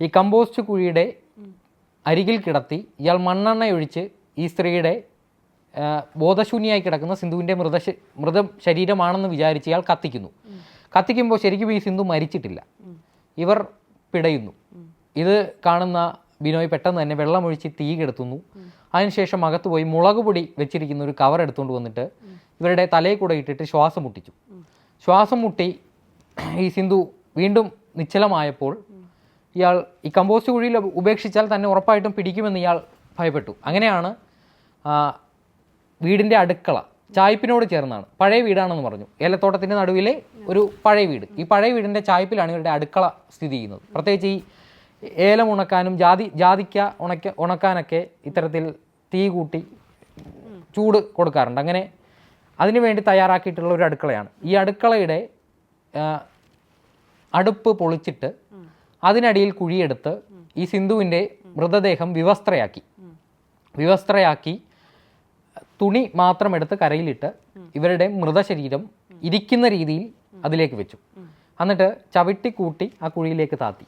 ഈ കമ്പോസ്റ്റ് കുഴിയുടെ അരികിൽ കിടത്തി ഇയാൾ മണ്ണെണ്ണയൊഴിച്ച് ഈ സ്ത്രീയുടെ ബോധശൂന്യമായി കിടക്കുന്ന സിന്ധുവിൻ്റെ മൃത ശരീരമാണെന്ന് വിചാരിച്ച് ഇയാൾ കത്തിക്കുമ്പോൾ ശരിക്കും ഈ സിന്ധു മരിച്ചിട്ടില്ല. ഇവർ പിടയുന്നു. ഇത് കാണുന്ന ബിനോയ് പെട്ടെന്ന് തന്നെ വെള്ളമൊഴിച്ച് തീ കെടുത്തുന്നു. അതിനുശേഷം അകത്ത് പോയി മുളക് പൊടി വെച്ചിരിക്കുന്ന ഒരു കവർ എടുത്തുകൊണ്ട് വന്നിട്ട് ഇവരുടെ തലയിൽ കൂടെ ഇട്ടിട്ട് ശ്വാസം മുട്ടി ഈ സിന്ധു വീണ്ടും നിശ്ചലമായപ്പോൾ ഇയാൾ ഈ കമ്പോസ്റ്റ് കുഴിയിൽ ഉപേക്ഷിച്ചാൽ തന്നെ ഉറപ്പായിട്ടും പിടിക്കുമെന്ന് ഇയാൾ ഭയപ്പെട്ടു. അങ്ങനെയാണ് വീടിൻ്റെ അടുക്കള ചായ്പിനോട് ചേർന്നാണ്, പഴയ വീടാണെന്ന് പറഞ്ഞു, ഏലത്തോട്ടത്തിൻ്റെ നടുവിലെ ഒരു പഴയ വീട്. ഈ പഴയ വീടിൻ്റെ ചായ്പിലാണ് ഇവരുടെ അടുക്കള സ്ഥിതി ചെയ്യുന്നത്. പ്രത്യേകിച്ച് ഈ ഏലം ഉണക്കാനും ജാതിക്ക ഉണക്കാനൊക്കെ ഇത്തരത്തിൽ തീ കൂട്ടി ചൂട് കൊടുക്കാറുണ്ട്. അങ്ങനെ അതിനുവേണ്ടി തയ്യാറാക്കിയിട്ടുള്ള ഒരു അടുക്കളയാണ്. ഈ അടുക്കളയുടെ അടുപ്പ് പൊളിച്ചിട്ട് അതിനടിയിൽ കുഴിയെടുത്ത് ഈ സിന്ധുവിൻ്റെ മൃതദേഹം വിവസ്ത്രയാക്കി തുണി മാത്രം എടുത്ത് കരയിലിട്ട് ഇവരുടെ മൃതശരീരം ഇരിക്കുന്ന രീതിയിൽ അതിലേക്ക് വെച്ചു. എന്നിട്ട് ചവിട്ടി കൂട്ടി ആ കുഴിയിലേക്ക് താത്തി.